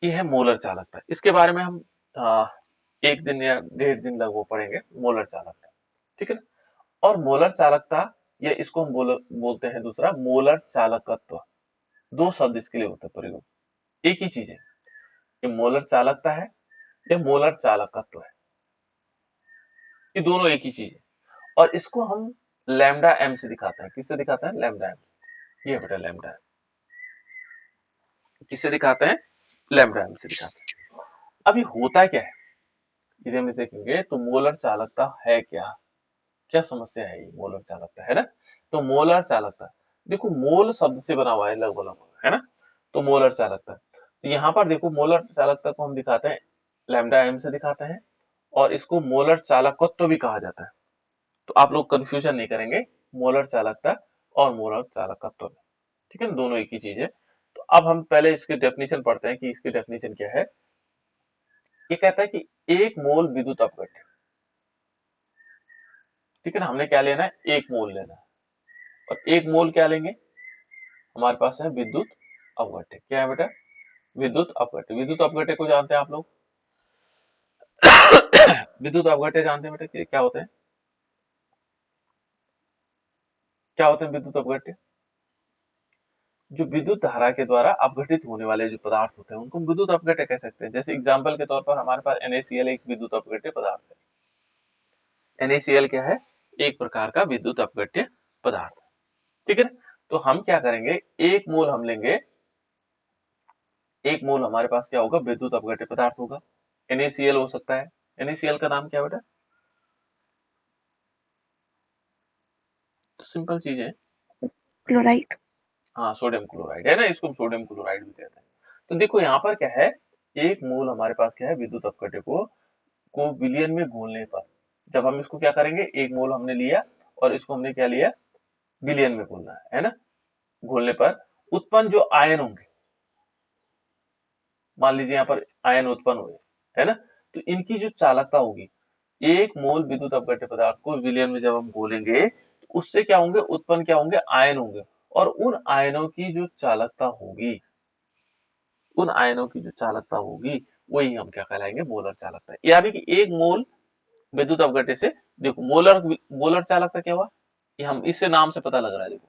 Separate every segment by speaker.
Speaker 1: ये है मोलर चालकता। इसके बारे में हम आ, एक दिन या डेढ़ दिन लगभग पढ़ेंगे मोलर चालकता। ठीक है ना। और मोलर चालकता, या इसको हम बोलते हैं दूसरा मोलर चालकत्व। दो शब्द इसके लिए होते हैं प्रयोग, एक ही चीज है। ये मोलर चालकता है, ये मोलर चालकत्व है। ये दोनों एक ही चीज है। और इसको हम लैम्डा एम से दिखाते हैं। किससे दिखाते हैं? लैम्डा एम से। ये बेटा लैम्डा एम किससे दिखाते हैं? लैम्डा एम से दिखाते हैं। अभी होता क्या है, इसे हम देखेंगे तो मोलर चालकता है क्या, क्या समस्या है ये मोलर चालकता, है ना। तो मोलर चालकता, देखो मोल शब्द से बना हुआ है लगभग लगभग, है ना। तो मोलर चालकता, तो यहाँ पर देखो मोलर चालकता को हम दिखाते हैं लैम्डा एम से दिखाते हैं, और इसको मोलर चालकत्व भी कहा जाता है। तो आप लोग कंफ्यूजन नहीं करेंगे मोलर चालकता और मोलर चालकत्व में। ठीक है ना, दोनों एक ही चीज है। तो अब हम पहले इसके डेफिनेशन पढ़ते हैं कि इसकी डेफिनेशन क्या है। ये कहता है कि एक मोल विद्युत अपघट्य, ठीक है ना, हमने क्या लेना है? एक मोल लेना है। और एक मोल क्या लेंगे? हमारे पास है विद्युत अपघट्य। क्या है बेटा? विद्युत अपघट्य। विद्युत अपघट्य को जानते हैं आप लोग? विद्युत अपघट्य जानते हैं बेटा कि क्या होते हैं? क्या होते हैं विद्युत अपघट्य? जो विद्युत धारा के द्वारा अपघटित होने वाले जो पदार्थ होते हैं उनको हम विद्युत अपघट्य कह सकते हैं। जैसे एग्जांपल के तौर पर हमारे पास NaCl एक विद्युत अपघट्य पदार्थ है। NaCl क्या है? एक प्रकार का विद्युत अपघट्य पदार्थ। ठीक है ना? तो हम क्या करेंगे, एक मोल हम लेंगे, एक मोल हमारे पास क्या होगा? विद्युत अपघट्य पदार्थ होगा। NaCl हो सकता है। NaCl का नाम क्या बेटा? तो सिंपल चीज है।
Speaker 2: क्लोराइड।
Speaker 1: हाँ, सोडियम क्लोराइड है ना, इसको हम सोडियम क्लोराइड भी कहते हैं। तो देखो यहाँ पर क्या है, एक मोल हमारे पास क्या है? विद्युत अपघट्य को विलयन में घोलने पर, जब हम इसको क्या करेंगे, एक मोल हमने लिया और इसको हमने क्या लिया? विलयन में घोलना है ना। घोलने पर उत्पन्न जो आयन होंगे, मान लीजिए यहाँ पर आयन उत्पन्न हुए, है ना। तो इनकी जो चालकता होगी, एक मोल विद्युत अपघट्य पदार्थ को विलयन में जब हम घोलेंगे तो उससे क्या होंगे? उत्पन्न क्या होंगे? आयन होंगे। और उन आयनों की जो चालकता होगी, उन आयनों की जो चालकता होगी, वही हम क्या कहलाएंगे? मोलर चालकता। यानी कि एक मोल विद्युत अपघट्य से, देखो मोलर मोलर चालकता क्या हुआ, ये हम इससे नाम से पता लग रहा है। देखो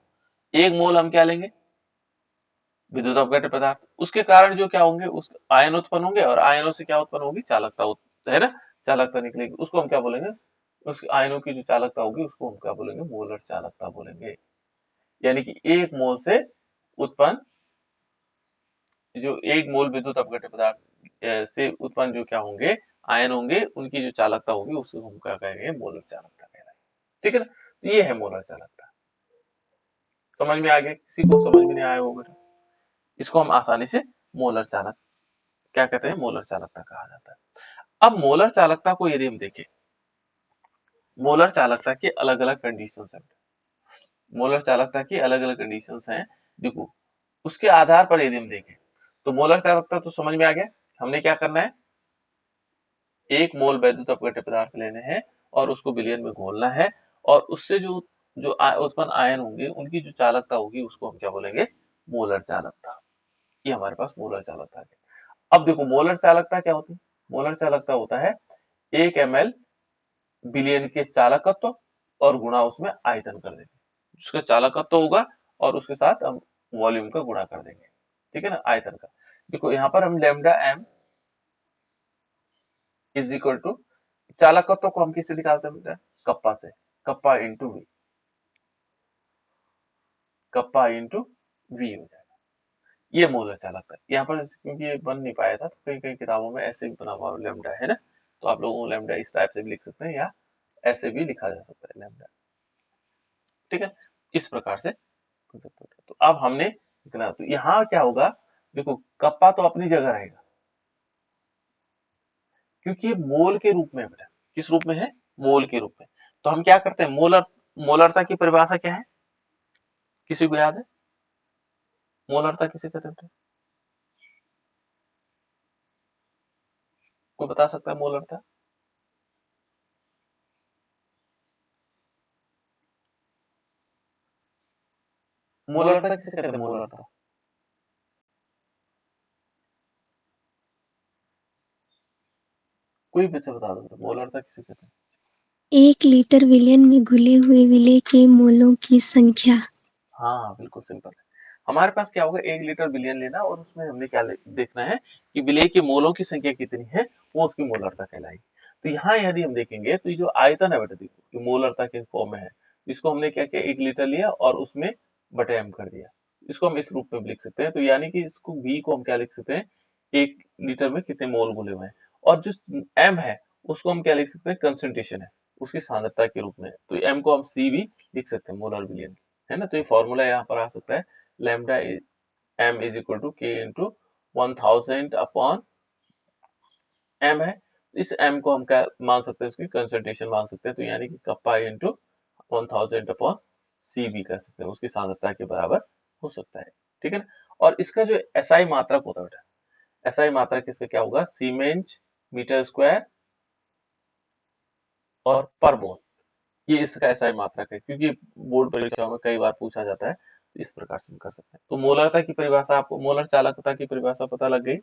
Speaker 1: एक मोल हम क्या लेंगे? विद्युत अपघट्य पदार्थ, उसके कारण जो क्या होंगे? उस आयन उत्पन्न होंगे, और आयनों से क्या उत्पन्न होगी? चालकता, है ना। चालकता निकलेगी, उसको हम क्या बोलेंगे? उस आयनों की जो चालकता होगी उसको हम क्या बोलेंगे? मोलर चालकता बोलेंगे। यानी कि एक मोल से उत्पन्न, जो एक मोल विद्युत अपघट्य पदार्थ से उत्पन्न जो क्या होंगे? आयन होंगे, उनकी जो चालकता होगी उसको हम क्या कहेंगे? मोलर चालकता कहलाएगी। ठीक है ना। तो ये है मोलर चालकता। समझ में आ गया? किसी को समझ में नहीं आया होगा तो इसको हम आसानी से मोलर चालक क्या कहते हैं? मोलर चालकता कहा जाता है। अब मोलर चालकता को यदि हम देखें, मोलर चालकता के अलग अलग कंडीशंस हैं। मोलर चालकता की अलग अलग कंडीशंस हैं। देखो उसके आधार पर यदि हम देखें तो मोलर चालकता तो समझ में आ गया। हमने क्या करना है? एक मोल वैद्युत अपघट्य पदार्थ लेने हैं और उसको विलयन में घोलना है, और उससे जो जो उत्पन्न आयन होंगे उनकी जो चालकता होगी उसको हम क्या बोलेंगे? मोलर चालकता। ये हमारे पास मोलर चालकता है। अब देखो मोलर चालकता क्या होती है? मोलर चालकता होता है 1 ml विलयन के चालकत्व और गुणा उसमें आयतन कर देंगे। उसका चालकत्व होगा और उसके साथ हम वॉल्यूम का गुणा कर देंगे। ठीक है ना, आयतन का। देखो यहाँ पर हम lambda M is equal to, चालकत्व को हम किससे निकालते हैं बेटा? कप्पा से। Kappa into V, kappa into V हो जाएगा। ये मोलर चालकता है। यहाँ पर क्योंकि ये बन नहीं पाया था तो कई कई किताबों में ऐसे भी बना हुआ लेमडा, है ना। तो आप लोगों को लेमडा इस टाइप से भी लिख सकते हैं, या ऐसे भी लिखा जा सकता है लेमडा। ठीक है, इस प्रकार से बन सकता है। तो अब हमने इतना, तो यहाँ क्या होगा? देखो कप्पा तो अपनी जगह रहेगा, क्योंकि ये मोल के रूप में है बेटा। किस रूप में है? मोल के रूप में। तो हम क्या करते हैं? मोलरता की परिभाषा क्या है? किसी को याद है? मोलरता किसे कहते हैं? कोई बता सकता है मोलरता? मोलरता किसे कहते हैं? मोलरता कोई बच्चा बता दो बेटा, मोलरता किसे कहते हैं?
Speaker 2: 1 लीटर विलयन में घुले हुए विलेय के मोलों की संख्या।
Speaker 1: हाँ बिल्कुल सिंपल है। हमारे पास क्या होगा, 1 लीटर विलियन लेना और उसमें हमने क्या देखना है कि विलेय के मोलों की संख्या कितनी है, वो उसकी मोलरता कहलाएगी। तो यहाँ यदि हम देखेंगे तो ये जो आयतन है बेटा, देखो ये मोलरता के फॉर्म में है। इसको हमने क्या किया, 1 लीटर लिया और उसमें बटे एम कर दिया। इसको हम इस रूप में भी लिख सकते हैं, तो यानी कि इसको v को हम क्या लिख सकते हैं, 1 लीटर में कितने मोल घुले हुए हैं। और जो m है उसको हम क्या लिख सकते हैं, कंसंट्रेशन है, उसकी सांद्रता के रूप में। तो m को हम c भी लिख सकते हैं, मोलर विलियन, है ना। तो ये फॉर्मूला यहाँ पर आ सकता है, lambda m is equal to k into 1000 upon m है। इस m को हम क्या मान सकते हैं, उसकी कंसंट्रेशन मान सकते हैं, तो यानी कि कप्पा इंटू 1000 अपॉन c भी कर सकते हैं, उसकी सांद्रता के बराबर हो सकता है, ठीक है ना। और इसका जो एसआई मात्रक होता है बेटा, एसआई मात्रक इसका क्या होगा, सीमेंस मीटर स्क्वायर और पर मोल, ये इसका एसआई मात्रक है, क्योंकि बोर्ड परीक्षाओं में कई बार पूछा जाता है, तो इस प्रकार से हम कर सकते हैं। तो मोलरता की परिभाषा, आपको मोलर चालकता की परिभाषा पता लग गई।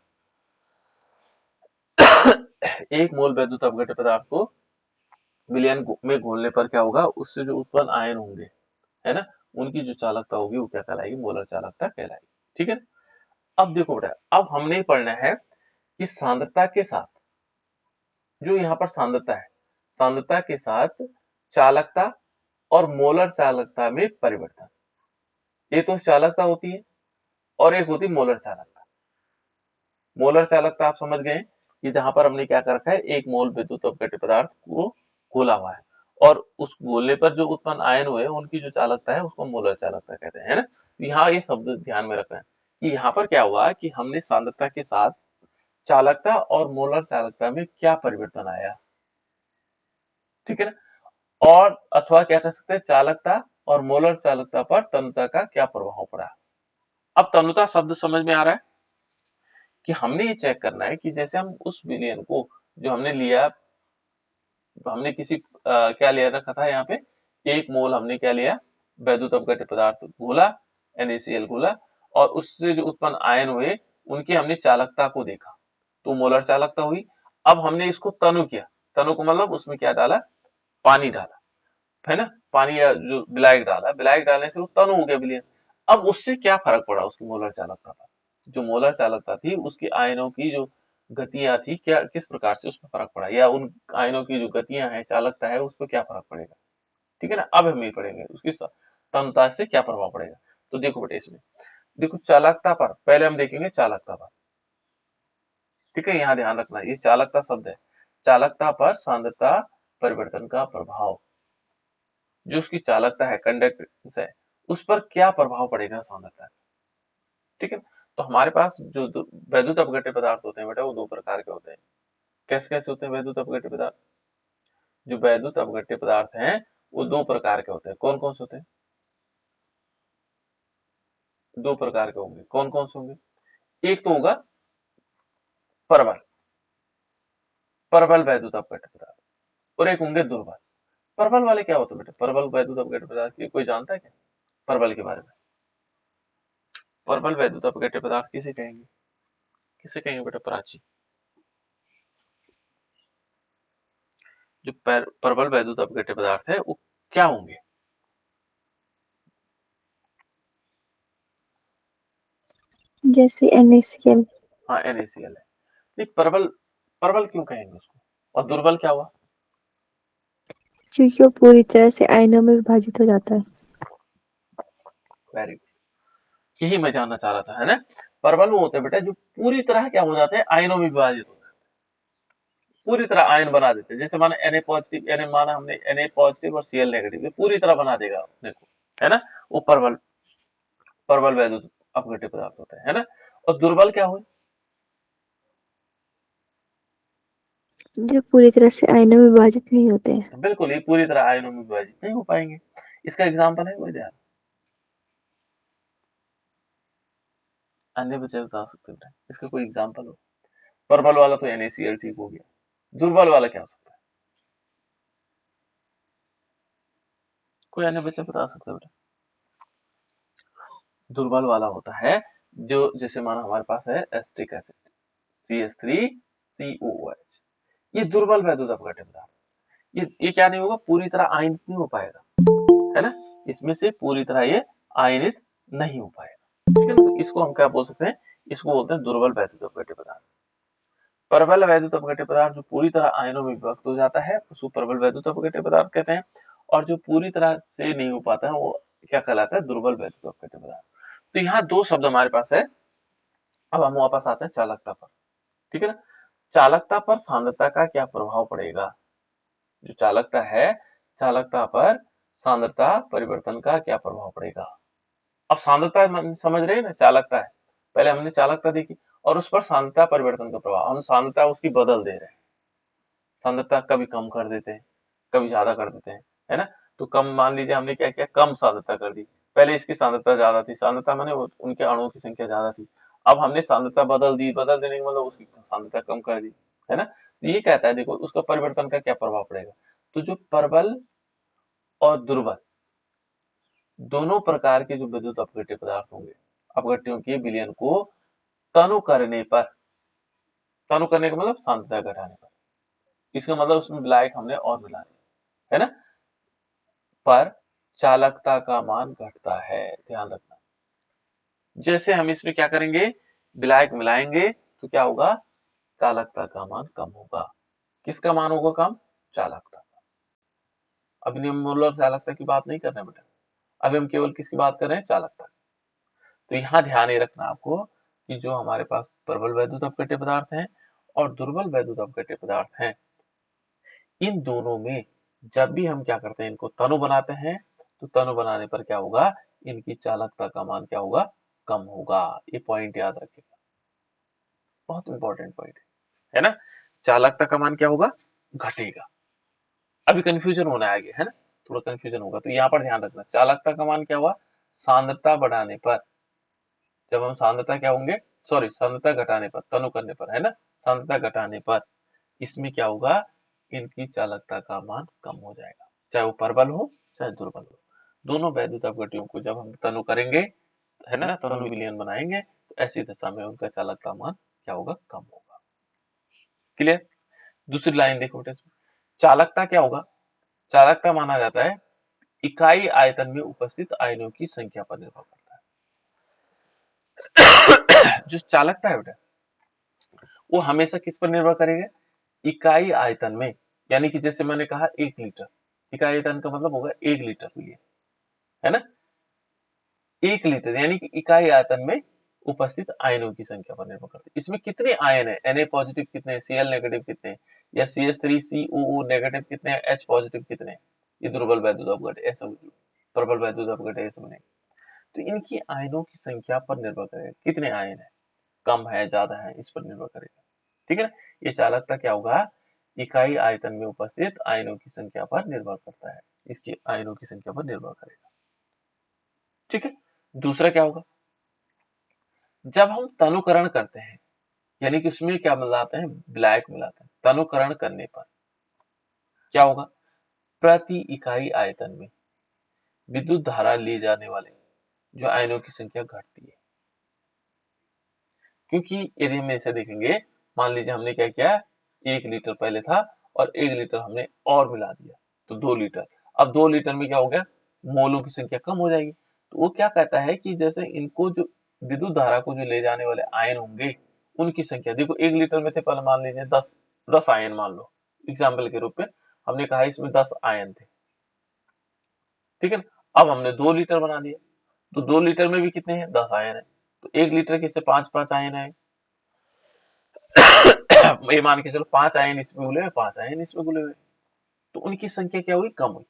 Speaker 1: एक मोल वैद्युत अपघट्य पदार्थ को विलयन में घोलने पर क्या होगा, उससे जो उत्पन्न आयन होंगे, है ना, उनकी जो चालकता होगी वो क्या कहलाएगी, मोलर चालकता कहलाएगी, ठीक है। अब देखो बेटा, अब हमने पढ़ना है कि सांद्रता के साथ, जो यहाँ पर सांद्रता है, सांद्रता के साथ चालकता और मोलर चालकता में परिवर्तन, ये तो चालकता होती है और एक होती है मोलर चालकता। मोलर चालकता आप समझ गए कि जहां पर हमने क्या कर रखा है, एक मोल विद्युत अपघट्य पदार्थ को घोला हुआ है और उस घोलने पर जो उत्पन्न आयन हुए उनकी जो चालकता है उसको मोलर चालकता कहते हैं, है ना। तो यहाँ ये शब्द ध्यान में रखना है कि यहाँ पर क्या हुआ कि हमने सांद्रता के साथ चालकता और मोलर चालकता में क्या परिवर्तन आया, ठीक है ना। और अथवा क्या कह सकते हैं, चालकता और मोलर चालकता पर तन्यता का क्या प्रभाव पड़ा। अब तन्यता शब्द समझ में आ रहा है कि हमने ये चेक करना है कि जैसे हम उस विलयन को जो हमने लिया, हमने किसी क्या लिया रखा था यहाँ पे, 1 मोल हमने क्या लिया, वैद्युत अपघट्य पदार्थ घोला, NaCl घोला, और उससे जो उत्पन्न आयन हुए उनकी हमने चालकता को देखा, तो मोलर चालकता हुई। अब हमने इसको तनु किया, तनु को मतलब उसमें क्या डाला, पानी डाला, है ना, पानी या जो विलायक डाला, विलायक डालने से वो तनु हो गया विलयन। अब उससे क्या फर्क पड़ा उसकी मोलर चालकता पर, जो मोलर चालकता थी उसकी आयनों की जो गतियां थी, क्या किस प्रकार से उसमें फर्क पड़ा, या उन आयनों की जो गतियां हैं, चालकता है, उस पर क्या फर्क पड़ेगा, ठीक है ना। अब हम ये पढ़ेंगे उसकी तन्यता से क्या प्रभाव पड़ेगा। तो देखो बेटे, इसमें देखो चालकता पर पहले हम देखेंगे, चालकता पर, ठीक है, यहाँ ध्यान रखना ये चालकता शब्द है, चालकता पर सांद्रता परिवर्तन का प्रभाव, जो उसकी चालकता है, कंडक्टेंस है, उस पर क्या प्रभाव पड़ेगा सांद्रता, ठीक है। तो हमारे पास जो वैद्युत अपघट्य पदार्थ होते हैं बेटा, वो 2 प्रकार के होते हैं। कैसे कैसे होते हैं वैद्युत अपघट्य पदार्थ, जो वैद्युत अपघट्य पदार्थ हैं वो 2 प्रकार के होते हैं। कौन कौन से होते हैं, 2 प्रकार के होंगे, कौन कौन से होंगे, एक तो होगा प्रबल, प्रबल वैद्युत अपघट्य पदार्थ, और एक होंगे दुर्बल। प्रबल वाले क्या होते हैं बेटा, प्रबल वैद्युत अपघट्य पदार्थ की कोई जानता है क्या, प्रबल के बारे में। प्रबल वैद्युत अपघट्य पदार्थ किसे कहेंगे, किसे कहेंगे बेटा, प्राची। जो प्रबल वैद्युत अपघट्य पदार्थ है वो क्या होंगे,
Speaker 2: जैसे NaCl।
Speaker 1: हाँ NaCl है। नहीं, प्रबल, प्रबल क्यों कहेंगे उसको, और दुर्बल क्या हुआ,
Speaker 2: क्योंकि वो पूरी तरह से आयनों में विभाजित हो जाता है।
Speaker 1: वेरी गुड, यही मैं जानना चाह रहा था, है ना। प्रबल वो होते हैं बेटा जो पूरी तरह क्या हो जाते हैं, आयनों में विभाजित हो जाते हैं, पूरी तरह आयन बना देते हैं। जैसे माना Na पॉजिटिव, माना हमने Na पॉजिटिव और Cl नेगेटिव, पूरी तरह बना देगा अपने को, है ना। वो प्रबल, प्रबल वैद्युत अपघट्य पदार्थ होते हैं, है ना। और दुर्बल क्या हुए,
Speaker 2: जो पूरी तरह से आयनों में विभाजित नहीं होते हैं।
Speaker 1: बिल्कुल ये पूरी तरह आयनों में विभाजित नहीं हो पाएंगे। इसका एग्जाम्पल है कोई ध्यान, अन्य बच्चे बता सकते हैं बेटा, इसका कोई एग्जाम्पल हो। प्रबल वाला तो NaCl ठीक हो गया, दुर्बल वाला क्या हो सकता है, कोई अन्य बच्चा बता सकता है बेटा। दुर्बल वाला होता है जो, जैसे माना हमारे पास है एसिटिक एसिड CH3COOH, ये दुर्बल वैद्युत अपघट्य पदार्थ, ये क्या नहीं होगा, पूरी तरह आयनित नहीं हो पाएगा, है ना, इसमें से पूरी तरह ये आयनित नहीं हो पाएगा, ठीक है ना। तो इसको हम क्या बोल सकते हैं, इसको बोलते हैं दुर्बल वैद्युत अपघट्य पदार्थ। प्रबल वैद्युत अपघट्य पदार्थ जो पूरी तरह आयनों में विभक्त हो जाता है उसको प्रबल वैद्युत अपघट्य पदार्थ कहते हैं, और जो पूरी तरह से नहीं हो पाता है वो क्या कहलाता है, दुर्बल वैद्युत अपघट्य पदार्थ। तो यहाँ दो शब्द हमारे पास है। अब हम वापस आते हैं चालकता पर, ठीक है ना। चालकता पर सांद्रता का क्या प्रभाव पड़ेगा, जो चालकता है, चालकता पर सांद्रता परिवर्तन का क्या प्रभाव पड़ेगा। अब सांद्रता समझ रहे हैं ना, चालकता है, पहले हमने चालकता देखी, और उस पर सांद्रता परिवर्तन का प्रभाव, हम सांद्रता उसकी बदल दे रहे हैं, सांद्रता कभी कम कर देते हैं, कभी ज्यादा कर देते हैं, है ना। तो कम, मान लीजिए हमने क्या किया, कम सांद्रता कर दी, पहले इसकी सांद्रता ज्यादा थी, सांद्रता माने उनके अणुओं की संख्या ज्यादा थी, अब हमने सांद्रता बदल दी, बदल देने का मतलब उसकी सांद्रता कम कर दी, है ना। तो ये कहता है देखो उसका परिवर्तन का क्या प्रभाव पड़ेगा। तो जो प्रबल और दुर्बल दोनों प्रकार के जो विद्युत अपघट्य पदार्थ होंगे, अपघट्यों के विलयन को तनु करने पर, तनु करने का मतलब सांद्रता घटाने पर, इसका मतलब उसमें विलायक हमने और मिला दिया, है ना, पर चालकता का मान घटता है, ध्यान रखना। जैसे हम इसमें क्या करेंगे, विलायक मिलाएंगे तो क्या होगा, चालकता का मान कम होगा। किसका मान होगा कम, चालकता। अभी हम मोलर चालकता की बात नहीं कर रहे बेटा, अभी हम केवल किसकी बात कर रहे हैं, चालकता। तो यहाँ ध्यान ये रखना आपको कि जो हमारे पास प्रबल वैद्युत अपघट्य पदार्थ हैं और दुर्बल वैद्युत अपघट्य पदार्थ हैं, इन दोनों में जब भी हम क्या करते हैं, इनको तनु बनाते हैं, तो तनु बनाने पर क्या होगा, इनकी चालकता का मान क्या होगा, कम होगा। ये पॉइंट याद रखिएगा, बहुत इंपॉर्टेंट पॉइंट है ना। चालकता का मान क्या होगा, घटेगा। अभी कंफ्यूजन होना है आगे, है ना, थोड़ा कंफ्यूजन होगा, तो यहाँ पर ध्यान रखना, चालकता का मान क्या हुआ, सांद्रता बढ़ाने पर, जब हम सांद्रता क्या होंगे, सॉरी सांद्रता घटाने पर, तनु करने पर, है ना, सांद्रता घटाने पर इसमें क्या होगा, इनकी चालकता का मान कम हो जाएगा, चाहे वो प्रबल हो चाहे दुर्बल हो। दोनों वैद्युत अपघट्यों को जब हम तनु करेंगे, है ना, तनु विलयन बनाएंगे, तो ऐसी दशा में उनका चालकता मान क्या होगा, कम होगा। क्लियर। दूसरी लाइन देखो बेटा, चालकता क्या होगा, चालकता माना जाता है इकाई आयतन में उपस्थित आयनों की संख्या पर निर्भर करता है। जो चालकता है बेटा वो हमेशा किस पर निर्भर करेगा, इकाई आयतन में, यानी कि जैसे मैंने कहा 1 लीटर, इकाई आयतन का मतलब होगा 1 लीटर लिए, है ना, 1 लीटर यानी कि इकाई आयतन में उपस्थित आयनों की संख्या पर निर्भर करती है। इसमें कितने आयन है, Na पॉजिटिव कितने, Cl नेगेटिव कितने, या CH3COO नेगेटिव कितने, H पॉजिटिव कितने, ये दुर्बल वैद्युत अपघट्य ऐसा, प्रबल वैद्युत अपघट्य ऐसे बने। तो इनकी आयनों की संख्या पर निर्भर करेगा, कितने आयन है, कम है ज्यादा है, इस पर निर्भर करेगा, ठीक है ना। ये चालकता क्या होगा, इकाई आयतन में उपस्थित आयनों की संख्या पर निर्भर करता है, इसकी आयनों की संख्या पर निर्भर करेगा, ठीक है। दूसरा क्या होगा, जब हम तनुकरण करते हैं, यानी कि उसमें क्या मिलाते हैं, विलायक मिलाते हैं, तनुकरण करने पर क्या होगा, प्रति इकाई आयतन में विद्युत धारा ले जाने वाले जो आयनों की संख्या घटती है। क्योंकि यदि हम ऐसे देखेंगे, मान लीजिए हमने क्या किया, 1 लीटर पहले था और 1 लीटर हमने और मिला दिया, तो 2 लीटर, अब 2 लीटर में क्या हो गया, मोलों की संख्या कम हो जाएगी। तो वो क्या कहता है कि जैसे इनको जो विद्युत धारा को जो ले जाने वाले आयन होंगे उनकी संख्या, देखो 1 लीटर में थे पहले, मान लीजिए 10 आयन मान लो, एग्जाम्पल के रूप में हमने कहा इसमें 10 आयन थे, ठीक है ना। अब हमने 2 लीटर बना दिया, तो 2 लीटर में भी कितने हैं, 10 आयन है, तो 1 लीटर के से 5 5 आयन है। ये मान के चलो 5 आयन इसमें घुले हुए, 5 आयन इसमें घुले हुए, तो उनकी संख्या क्या हुई, कम हुई।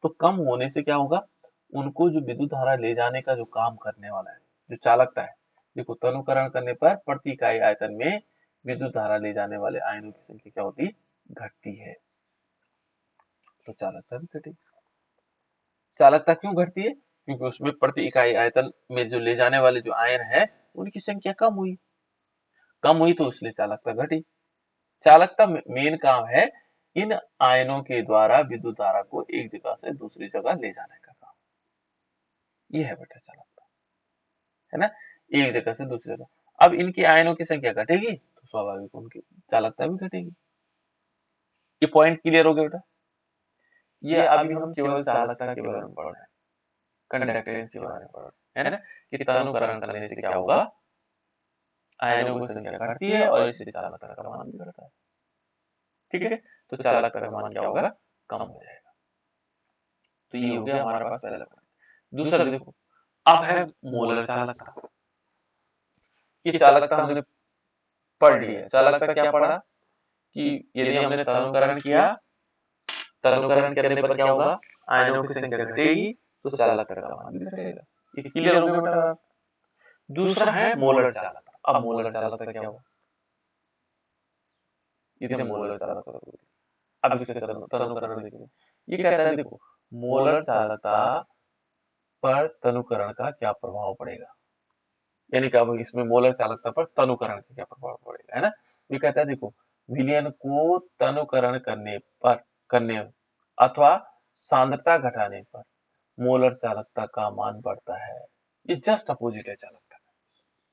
Speaker 1: तो कम होने से क्या होगा, उनको जो विद्युत धारा ले जाने का जो काम करने वाला है, जो चालकता है, देखो तनुकरण करने पर प्रति इकाई आयतन में विद्युत धारा ले जाने वाले आयनों की संख्या क्या होती है, घटती है, तो चालकता भी घटेगी। चालकता क्यों घटती है, क्योंकि उसमें प्रति इकाई आयतन में जो ले जाने वाले जो आयन है उनकी संख्या कम हुई, कम हुई तो इसलिए चालकता घटी। चालकता मेन काम है इन आयनों के द्वारा विद्युत धारा को एक जगह से दूसरी जगह ले जाने का काम, ये है बेटा चालकता, है ना, एक जगह से दूसरी जगह। अब इनकी आयनों की संख्या घटेगी तो स्वाभाविक उनकी चालकता भी घटेगी। ये पॉइंट क्लियर हो गया बेटा। ये अभी हम केवल चालकता के बारे में पढ़ रहे हैं, कंडक्टेंस के बारे में पढ़ रहे हैं, है ना, कि तनुकरण करने से क्या होगा, आयनों की संख्या घटती है और इससे चालकता का मान भी घटता है। ठीक है, तो चालकता का मान क्या होगा, कम हो जाएगा। तो ये हो गया हमारे पास पहला पॉइंट। दूसरा देखो, अब है मोलर चालकता। ये चालकता हमने पढ़ लिया। चालकता क्या पढ़ा कि यदि हमने तनुकरण किया, तनुकरण करने पर क्या होगा, आयनों की संख्या घटेगी तो चालकता का मान भी घटेगा। ये क्लियर हो गया बेटा। दूसरा है मोलर चालकता। अब मोलर चालकता क्या होगा, ये मोलर चालकता। अब इसके तनुकरण देखिए, ये कहता है देखो मोलर चालकता पर तनुकरण का क्या प्रभाव पड़ेगा, यानी कि अब इसमें मोलर चालकता पर तनुकरण का क्या प्रभाव पड़ेगा, है ना। ये कहता है देखो विलयन को तनुकरण करने अथवा सांद्रता घटाने पर मोलर चालकता का मान बढ़ता है। ये जस्ट अपोजिट है चालकता।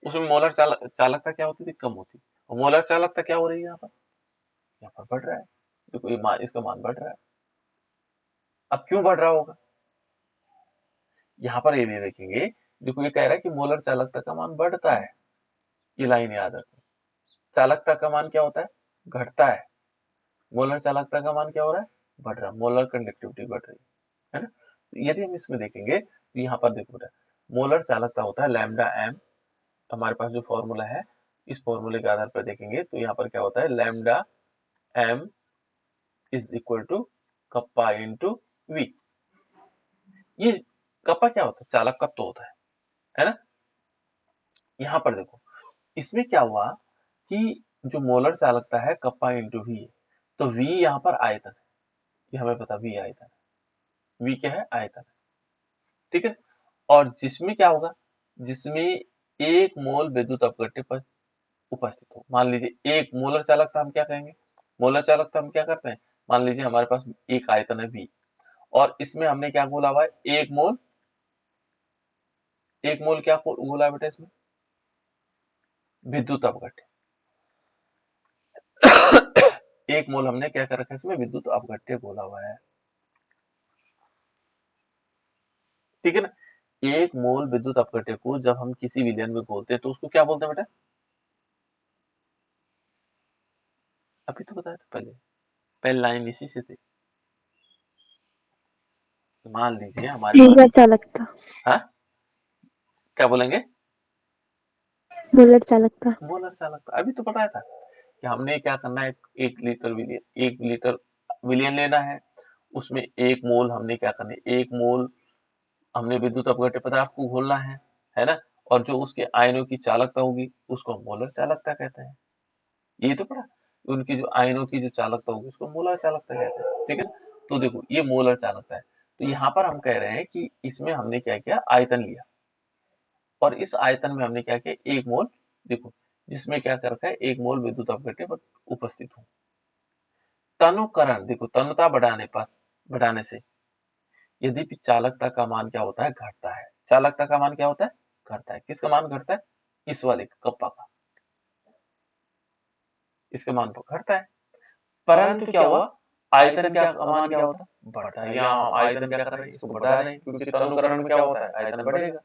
Speaker 1: उसमें मोलर चालकता क्या होती थी, कम होती, और मोलर चालकता क्या हो रही है यहाँ पर बढ़ रहा है। देखो ये मान, इसका मान बढ़ रहा है। अब क्यों बढ़ रहा होगा, यहाँ पर ये भी देखेंगे। देखो ये कह रहा है कि मोलर चालकता का मान बढ़ता है, ये लाइन याद रखो। चालकता का मान क्या होता है, घटता है। मोलर चालकता का मान क्या हो रहा है, बढ़ रहा है। मोलर कंडक्टिविटी बढ़ रही है ना। यदि हम इसमें देखेंगे तो यहाँ पर देखो बेटा, मोलर चालकता होता है लैम्डा एम। हमारे पास जो फॉर्मूला है, इस फॉर्मूले के आधार पर देखेंगे तो यहाँ पर क्या होता है, lambda M is equal to kappa into V. ये कप्पा क्या होता है, चालक कप तो होता है ना। यहाँ पर देखो इसमें क्या हुआ कि जो मोलर चालकता है कप्पा इंटू वी, तो वी यहाँ पर आयतन है, ये हमें पता वी आयतन है। वी क्या है, आयतन है, ठीक है। और जिसमें क्या होगा, जिसमें एक मोल विद्युत अपघट्य पर उपस्थित हो। मान लीजिए एक मोलर चालकता हम क्या कहेंगे, मोलर चालकता हम क्या करते हैं, मान लीजिए हमारे पास एक आयतन है वी, और इसमें हमने क्या बोला हुआ है, एक मोल क्या बोला है बेटा, इसमें विद्युत अपघट्य। एक मोल हमने क्या कर रखा है, इसमें विद्युत अपघट्य बोला हुआ है, ठीक है ना। एक मोल विद्युत अपघट्य को जब हम किसी विलयन में घोलते हैं तो उसको क्या बोलते हैं बेटा, अभी तो बताया था पहले, पहले लाइन इसी से थी। मान लीजिए हमारे
Speaker 2: मोलर
Speaker 1: पास,
Speaker 2: चालकता,
Speaker 1: हाँ क्या बोलेंगे,
Speaker 2: मोलर चालकता।
Speaker 1: मोलर चालकता अभी तो बताया था कि हमने क्या करना है, एक लीटर विलियन लेना है, उसमें एक मोल हमने क्या करना है, एक मोल हमने विद्युत अपघट्य पदार्थ को घोलना है ना। और जो उसके आयनों की चालकता होगी उसको हम मोलर चालकता कहते हैं। ये तो पढ़ा, उनकी जो आयनों की जो चालकता होगी उसको मोलर चालकता कहते हैं, ठीक है। तो देखो ये मोलर चालकता है। तो यहाँ पर हम कह रहे हैं कि इसमें हमने क्या किया, आयतन लिया, और इस आयतन में हमने क्या किया, एक मोल, देखो जिसमें क्या कर रखा है, एक मोल विद्युत अपघट्य उपस्थित हो। तनुकरण देखो, तनुता बढ़ाने से यदि चालकता का मान क्या होता है, घटता है। चालकता का मान क्या होता है, घटता है। किसका मान घटता है, इस वाले कप्पा का, इसके मान पर घटता है। परंतु क्या हुआ, आयतन क्या मान क्या होता है, बढ़ता है। यहाँ आयतन क्या कर रहे हैं, इसको बढ़ा रहे हैं, क्योंकि तनुकरण में क्या होता है, आयतन बढ़ेगा।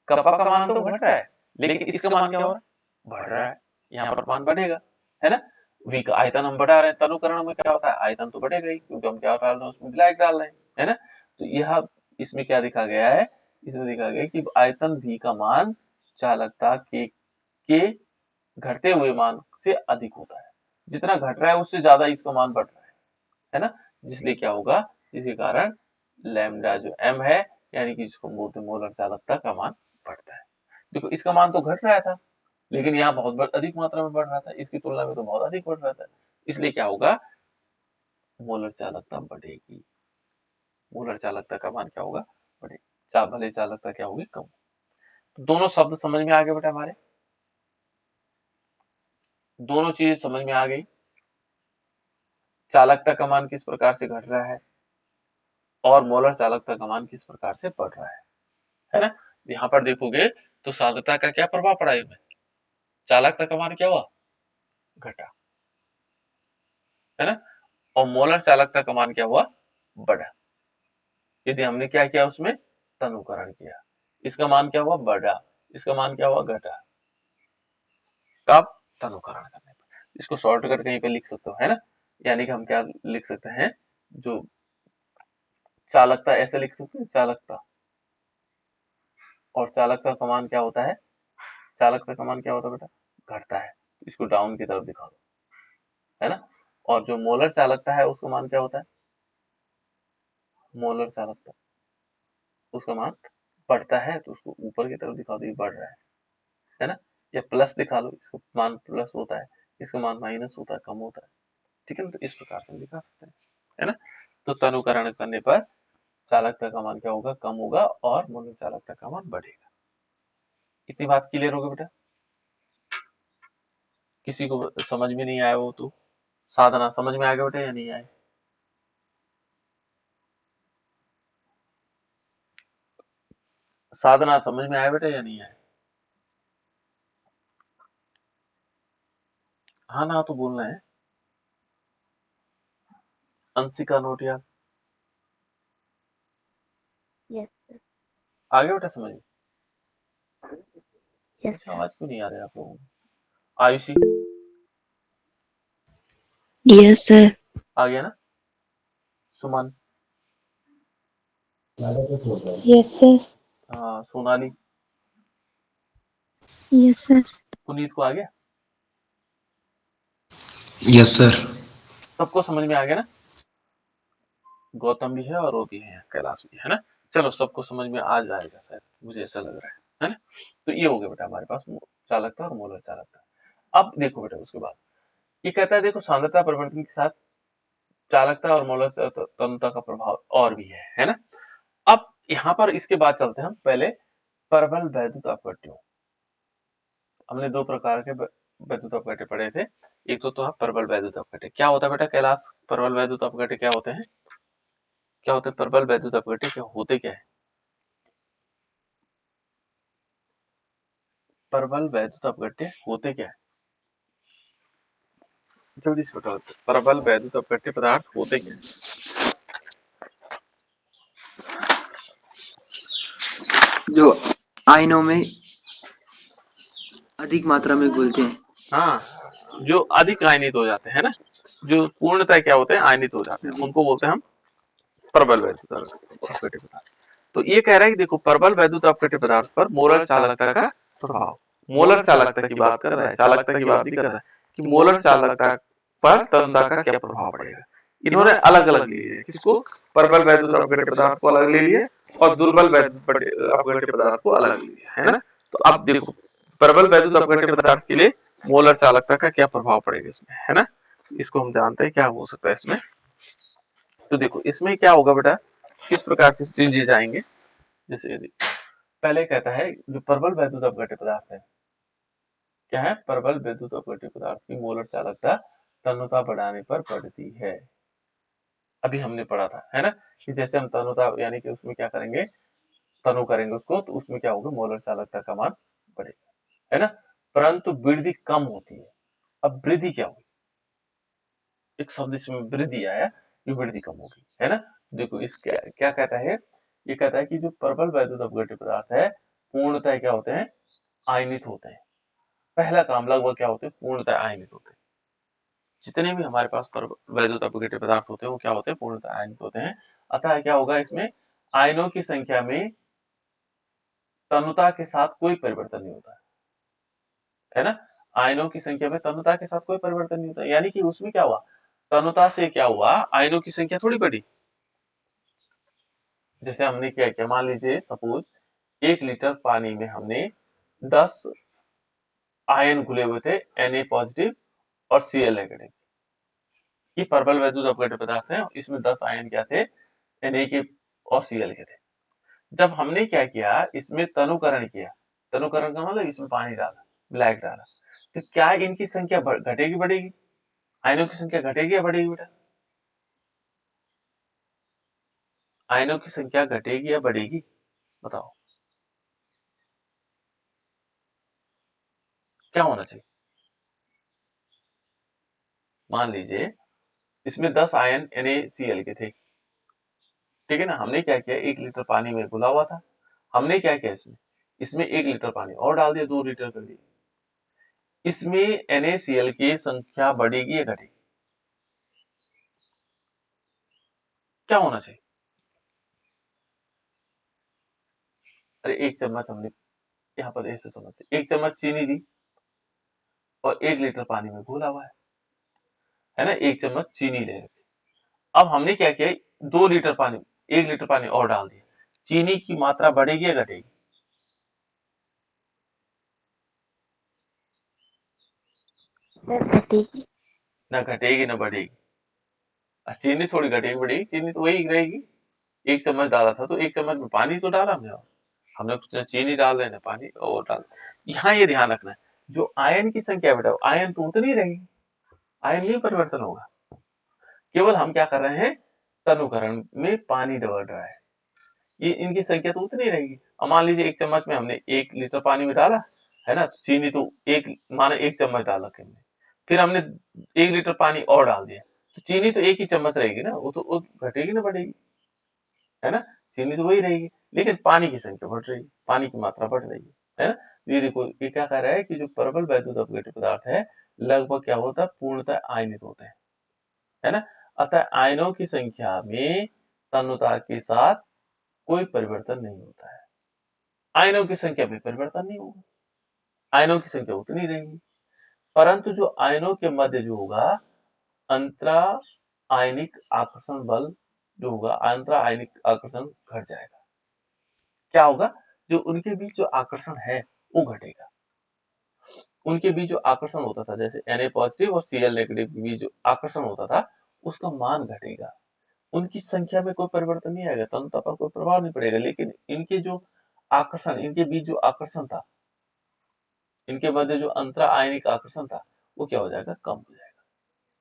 Speaker 1: कप्पा का मान तो घट रहा है, लेकिन इसका मान क्या हो रहा है, बढ़ रहा है। यहाँ पर मान बढ़ेगा, है ना। वी का आयतन हम बढ़ा रहे हैं, तनुकरण में क्या होता है, आयतन तो बढ़ेगा ही, क्योंकि हम क्या डाल रहे हैं, उसमें विलायक डाल रहे हैं, है ना। तो यह इसमें क्या दिखा गया है, इसमें दिखा गया कि आयतन v का मान चालकता के घटते हुए मान से अधिक होता है। जितना घट रहा है उससे ज्यादा इसका मान बढ़ रहा है ना। जिसलिए क्या होगा, इसके कारण लैम्डा जो m है, यानी कि जिसको बोलते हैं मोलर चालकता का मान बढ़ता है। देखो इसका मान तो घट रहा था, लेकिन यहाँ बहुत अधिक मात्रा में बढ़ रहा था, इसकी तुलना में तो बहुत अधिक बढ़ रहा था। इसलिए क्या होगा, मोलर चालकता बढ़ेगी। मोलर चालकता का मान क्या होगा, बढ़ेगा। भले चालकता क्या होगी, कम। तो दोनों शब्द समझ में आ गए बेटा हमारे, दोनों चीज समझ में आ गई। चालकता का मान किस प्रकार से घट रहा है और मोलर चालकता का मान किस प्रकार से बढ़ रहा है ना। यहाँ पर देखोगे तो सांद्रता का क्या प्रभाव पड़ा इसमें, चालकता का मान क्या हुआ, घटा, है ना। और मोलर चालकता का मान क्या हुआ, बढ़ा। यदि हमने क्या किया, उसमें तनुकरण किया, इसका मान क्या हुआ, बढ़ा, इसका मान क्या हुआ, घटा। कब, तनुकरण करने पर। इसको शॉर्टकट कहीं पे लिख सकते हो, है ना। यानी कि हम क्या लिख सकते हैं, जो चालकता ऐसे लिख सकते हैं, चालकता, और चालकता का मान क्या होता है, चालकता का मान क्या होता है बेटा, घटता है। इसको डाउन की तरफ दिखा दो, है ना। और जो मोलर चालकता है उसका मान क्या होता है, मोलर चालकता, उसका मान बढ़ता है, तो उसको ऊपर की तरफ दिखा दो, ये बढ़ रहा है ना। या प्लस दिखा लो, इसका मान प्लस होता है, इसका मान माइनस होता है, कम होता है। ठीक है ना, तो इस प्रकार से हम दिखा सकते हैं, है ना। तो तनुकरण करने पर चालकता का मान क्या होगा, कम होगा, और मोलर चालकता का मान बढ़ेगा। इतनी बात क्लियर होगी बेटा। किसी को समझ में नहीं आया हो तो साधना समझ में आ गया बेटा या नहीं आया, साधना समझ में आया बेटा या नहीं आया, हाँ ना तो बोलना है। अंशिका नोटियाल,
Speaker 2: यस
Speaker 1: आ गया बेटा समझ में।
Speaker 2: यस
Speaker 1: अच्छा, आवाज क्यों नहीं आ रही आप लोगों को। आयुषी,
Speaker 2: यस सर
Speaker 1: आ गया ना। Suman,
Speaker 2: yes sir
Speaker 1: Sonali,
Speaker 2: yes sir
Speaker 1: Puneet को आ गया,
Speaker 3: यस सर।
Speaker 1: सबको समझ में आ गया ना। गौतम भी है और वो भी है, कैलाश भी है ना। चलो, सबको समझ में आ जाएगा शायद, मुझे ऐसा लग रहा है ना। तो ये हो गया बेटा हमारे पास चालकता और मोलर चालकता। अब देखो बेटा, उसके बाद ये कहता है, देखो सांद्रता परिवर्तन के साथ चालकता और मोलर तन्यता का प्रभाव और भी है ना। अब यहाँ पर इसके बाद चलते हैं हम पहले प्रबल वैद्युत अपघट्यों। हमने दो प्रकार के वैद्युत अपघट्य पढ़े थे। एक तो प्रबल वैद्युत अपघट्य। क्या होता है बेटा कैलाश, प्रबल वैद्युत अपघट्य क्या होते हैं, क्या होते हैं प्रबल वैद्युत अपघट्य, क्या होते क्या है, प्रबल वैद्युत अपघट्य होते क्या है, जल्दी से बताओ। प्रबल वैद्युत अपघट्य पदार्थ होते क्या है।
Speaker 3: जो आयनों में अधिक मात्रा में घुलते हैं।
Speaker 1: हाँ, जो अधिक आयनित हो जाते हैं ना, जो पूर्णतः क्या होते हैं, आयनित हो जाते हैं,
Speaker 3: जी।
Speaker 1: उनको बोलते हैं हम प्रबल वैद्युत अपघट्य पदार्थ। तो ये कह रहा है कि देखो, प्रबल वैद्युत अपघट्य पदार्थ पर मोलर चालकता का प्रभाव, मोलर चालकता की बात कर रहा है, चालकता की बात नहीं कर रहा है, कि मोलर चालकता पर तन्यता का क्या प्रभाव पड़ेगा। इन्होंने अलग अलग ले लिया, किसको, प्रबल वैद्युत अपघट्य पदार्थ को अलग ले लिया, और दुर्बल वैद्युत अपघट्य पदार्थ को अलग ले लिया, है ना। तो अब देखो, प्रबल वैद्युत अपघट्य पदार्थ के लिए मोलर चालकता का क्या प्रभाव पड़ेगा इसमें, है ना। इसको हम जानते हैं क्या हो सकता है इसमें। तो देखो, इसमें क्या होगा बेटा, किस प्रकार की चीजें जाएंगे। जैसे यदि पहले कहता है, जो प्रबल वैद्युत अपघट्य पदार्थ है, क्या है, प्रबल वैद्युत अपघट्य पदार्थ की मोलर चालकता तन्यता बढ़ाने पर बढ़ती है। अभी हमने पढ़ा था, है ना, कि जैसे हम तन्यता यानी कि उसमें क्या करेंगे, तनु करेंगे उसको, तो उसमें क्या होगा, मोलर चालकता का मान बढ़ेगा, है ना। परंतु वृद्धि कम होती है। अब वृद्धि क्या होगी, एक शब्द इसमें वृद्धि आया, ये वृद्धि कम होगी, है ना। देखो, इस क्या क्या कहता है, ये कहता है कि जो प्रबल वैद्युत अपघट्य पदार्थ है, पूर्णतः क्या होते हैं, आयनित होते हैं। पहला काम लगभग क्या होते हैं, पूर्णतः आयनित होते हैं। जितने भी हमारे पास वैद्युत अपघट्य पदार्थ होते हैं, वो क्या होते हैं, पूर्णतः आयनित होते हैं। अतः क्या होगा इसमें, आयनों की संख्या में तन्यता के साथ कोई परिवर्तन नहीं होता है ना। आयनों की संख्या में तन्यता के साथ कोई परिवर्तन नहीं होता, यानी कि उसमें क्या हुआ, तन्यता से क्या हुआ, आयनों की संख्या थोड़ी बढ़ी। जैसे हमने क्या किया, मान लीजिए सपोज 1 लीटर पानी में हमने 10 आयन घुले हुए थे, Na पॉजिटिव और Cl नेगेटिव। ये प्रबल वैद्युत अपघट्य पदार्थ है, इसमें 10 आयन क्या थे, Na के और Cl के थे। जब हमने क्या किया, इसमें तनुकरण किया, तनुकरण का मतलब इसमें पानी डाला, ब्लैक डाला, तो क्या इनकी संख्या घटेगी बढ़ेगी, आयनों की संख्या घटेगी या बढ़ेगी बेटा, आयनों की संख्या घटेगी या बढ़ेगी, बताओ क्या होना चाहिए। मान लीजिए इसमें 10 आयन NaCl के थे, ठीक है ना। हमने क्या किया, 1 लीटर पानी में घुला हुआ था, हमने क्या किया इसमें 1 लीटर पानी और डाल दिया, 2 लीटर कर दिया। इसमें NaCl की संख्या बढ़ेगी या घटेगी? क्या होना चाहिए? अरे 1 चम्मच हमने यहाँ पर ऐसे समझते, 1 चम्मच चीनी दी और 1 लीटर पानी में घुला हुआ है ना, 1 चम्मच चीनी ले रखे। अब हमने क्या किया, 2 लीटर पानी, 1 लीटर पानी और डाल दिया, चीनी की मात्रा बढ़ेगी या घटेगी?
Speaker 2: घटेगी।
Speaker 1: ना घटेगी ना बढ़ेगी। चीनी थोड़ी घटेगी बढ़ेगी, चीनी तो वही रहेगी। 1 चम्मच डाला था तो 1 चम्मच में पानी तो डाला हमने कुछ चीनी डाल देना, पानी और डाल। यहाँ ये ध्यान रखना है, जो आयन की संख्या बेटा, आयन तो उतनी रहेगी, आयन नहीं परिवर्तन होगा, केवल हम क्या कर रहे हैं, तनुकरण में पानी बढ़ रहा है, ये इनकी संख्या तो उतनी रहेगी। अब मान लीजिए 1 चम्मच में हमने 1 लीटर पानी में डाला है ना, चीनी तो माने 1 चम्मच डाला हमने, फिर हमने 1 लीटर पानी और डाल दिया, तो चीनी तो 1 ही चम्मच रहेगी ना, वो घटेगी ना बढ़ेगी, है ना। चीनी तो वही रहेगी, लेकिन पानी की संख्या बढ़ रही है, पानी की मात्रा बढ़ रही है ना। ये देखो, ये क्या कह रहा है कि जो प्रबल वैद्युत अपघट्य पदार्थ है लगभग क्या होता है, पूर्णतः आयनित होते हैं, है ना। अतः आयनों की संख्या में तन्यता के साथ कोई परिवर्तन नहीं होता है, आयनों की संख्या में परिवर्तन नहीं होगा, आयनों की संख्या उतनी रहेगी, परंतु जो आयनों के मध्य जो होगा अंतरा आयनिक आकर्षण बल जो होगा, अंतरा आयनिक आकर्षण घट जाएगा। क्या होगा, जो उनके बीच जो आकर्षण है वो घटेगा, उनके बीच जो आकर्षण होता था, जैसे Na पॉजिटिव और Cl नेगेटिव के बीच जो आकर्षण होता था उसका मान घटेगा, उनकी संख्या में कोई परिवर्तन नहीं आएगा, तंत्र पर कोई प्रभाव नहीं पड़ेगा, लेकिन इनके जो आकर्षण, इनके बीच जो आकर्षण था, इनके मध्य जो अंतरा आयनिक आकर्षण था वो क्या हो जाएगा, कम हो जाएगा,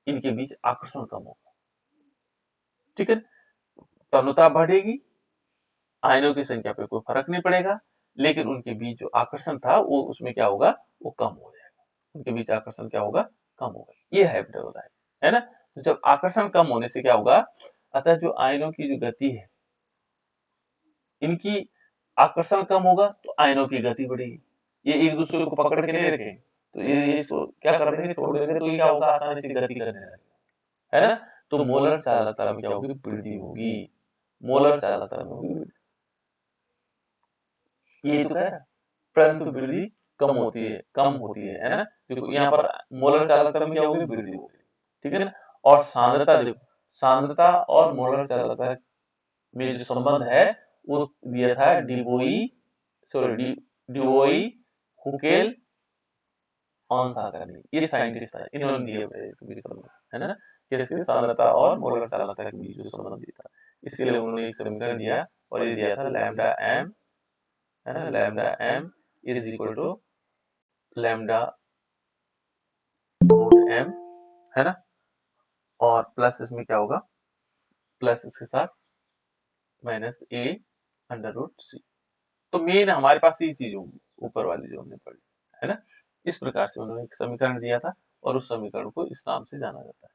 Speaker 1: इनके बीच आकर्षण कम होगा, ठीक है। तनुता बढ़ेगी, आयनों की संख्या पे कोई फर्क नहीं पड़ेगा, लेकिन उनके बीच जो आकर्षण था वो उसमें क्या होगा, वो कम हो जाएगा, उनके बीच आकर्षण क्या होगा, कम होगा, ये है है ना। तो जब आकर्षण कम होने से क्या होगा, अतः जो आयनों की जो गति है, इनकी आकर्षण कम होगा तो आयनों की गति बढ़ेगी, ये एक दूसरे को पकड़ के नहीं रखे, तो क्या कर देंगे, छोड़ देंगे, तो ये क्या होगा, आसानी से गति करने लगेगा, है ना। तो मोलर चालकता में क्या होगी, वृद्धि होगी, मोलर चालकता में होगी, ये तो कह रहा है, परंतु वृद्धि कम होती है ना। देखो यहाँ पर मोलर चालकता में क्या होगी, वृद्धि होगी, ठीक है ना। और सांद्रता देखो, सांद्रता और मोलर चालकता में जो संबंध है वो दिया था डिवोई हुकेल ऑनसाकर ने, ये साइंटिस्ट था, इन्होंने दिया है इसके बीच संबंध, है ना, कि इसकी सांद्रता और मोलर चालकता के बीच जो संबंध दिया था, इसके लिए उन्होंने एक समीकरण दिया और ये दिया था लैम्डा एम, है ना, lambda M is equal to lambda naught M, है ना, और प्लस इसमें क्या होगा, प्लस इसके साथ माइनस ए अंडर रूट सी। तो मेन हमारे पास ये चीज होगी, ऊपर वाली जो हमने पढ़ी, है ना। इस प्रकार से उन्होंने एक समीकरण दिया था और उस समीकरण को इस नाम से जाना जाता है,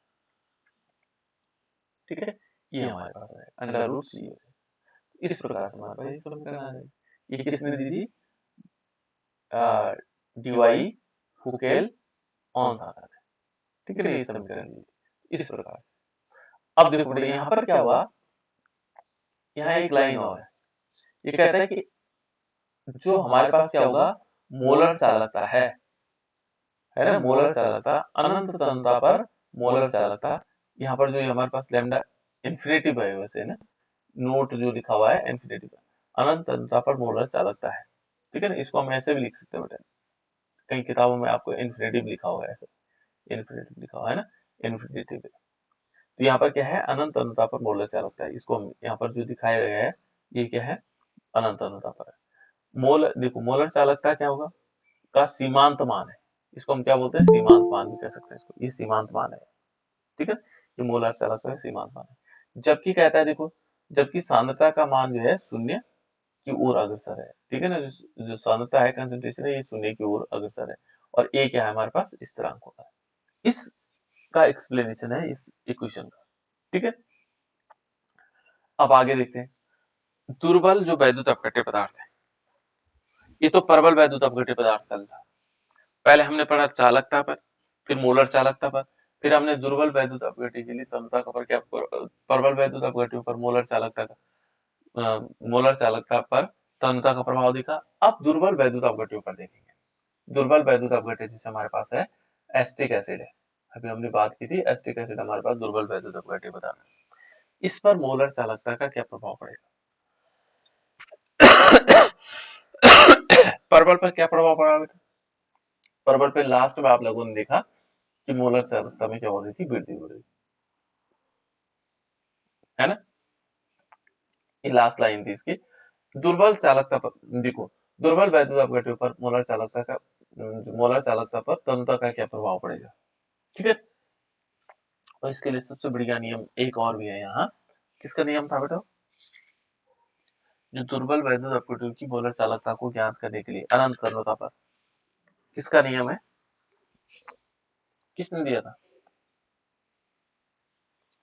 Speaker 1: ठीक है। ये हमारे पास है अंडर रूट सी, इस प्रकार से हमारे पास ये समीकरण आ जाएगी। ये किसने दी थी, डीवाई हुकेल ऑनसाकर, ठीक है ना, ये समीकरण दी थी इस प्रकार से। अब देखो बेटा यहाँ पर क्या हुआ, यहाँ एक लाइन और है, ये कहता है कि जो हमारे पास क्या होगा, मोलर चालकता है ना, मोलर चालकता अनंत तन्यता पर मोलर चालकता, यहाँ पर जो हमारे पास लैम्डा इन्फिनिटिव है वैसे ना, नोट जो लिखा हुआ है इन्फिनिटिव, अनंत तन्यता पर मोलर चालकता है, ठीक है ना। इसको हम ऐसे भी लिख सकते हैं बेटा, कई किताबों में आपको इन्फिनिटिव लिखा हुआ है, ऐसे इन्फिनिटिव लिखा हुआ है ना, इन्फिनिटिव। तो यहाँ पर क्या है, अनंत तन्यता पर मोलर चालकता है, इसको हम यहाँ पर जो दिखाया गया है ये क्या है, अनंत तन्यता पर है। मोल देखो, मोलर चालकता क्या होगा, का सीमांत मान है, इसको हम क्या बोलते हैं, सीमांत मान भी कह सकते हैं इसको, ये सीमांत मान है, ठीक है, ये मोलर चालकता का सीमांत मान है। जबकि कहता है देखो, जबकि सांद्रता का मान जो है शून्य की ओर अग्रसर है, ठीक है ना, जो सांद्रता है, कंसंट्रेशन है, ये शून्य की ओर अग्रसर है, और ए क्या है हमारे पास, स्थिरांक होता है। इस का एक्सप्लेनेशन है इस इक्वेशन का। ठीक है, अब आगे देखते हैं। दुर्बल जो वैद्युत अपघट्य पदार्थ है, ये तो प्रबल वैद्युत अपघट्य पदार्थ कल था। पहले हमने पढ़ा चालकता पर, फिर मोलर चालकता पर, फिर हमने दुर्बल वैद्युत अपघट्य के लिए तन्यता का पर क्या, प्रबल वैद्युत अपघट्यों पर मोलर चालकता का, मोलर चालकता पर तन्यता का प्रभाव देखा। अब दुर्बल वैद्युत अपघट्यों पर देखेंगे। दुर्बल वैद्युत अपघट्य जैसे हमारे पास है एस्टिक एसिड है, अभी हमने बात की थी एस्टिक एसिड हमारे पास दुर्बल वैद्युत अपघट्य पदार्थ है। इस पर मोलर चालकता का क्या प्रभाव पड़ेगा? प्रबल पर क्या प्रभाव पड़ा बेटा? प्रबल पे लास्ट में आप लोगों ने देखा कि मोलर चालकता में क्या हो रही थी, वृद्धि हो रही है ना। ये लास्ट लाइन थी इसकी। दुर्बल चालकता पर देखो, दुर्बल वैद्युत अपघट्यों पर मोलर चालकता पर तन्यता का क्या प्रभाव पड़ेगा। ठीक है, और इसके लिए सबसे बढ़िया नियम एक और भी है यहाँ। किसका नियम था बेटा? जो दुर्बल वैद्युत अपघट्यों की मोलर चालकता को ज्ञात करने के लिए अनंत तन्यता पर किसका नियम है? किसने दिया था?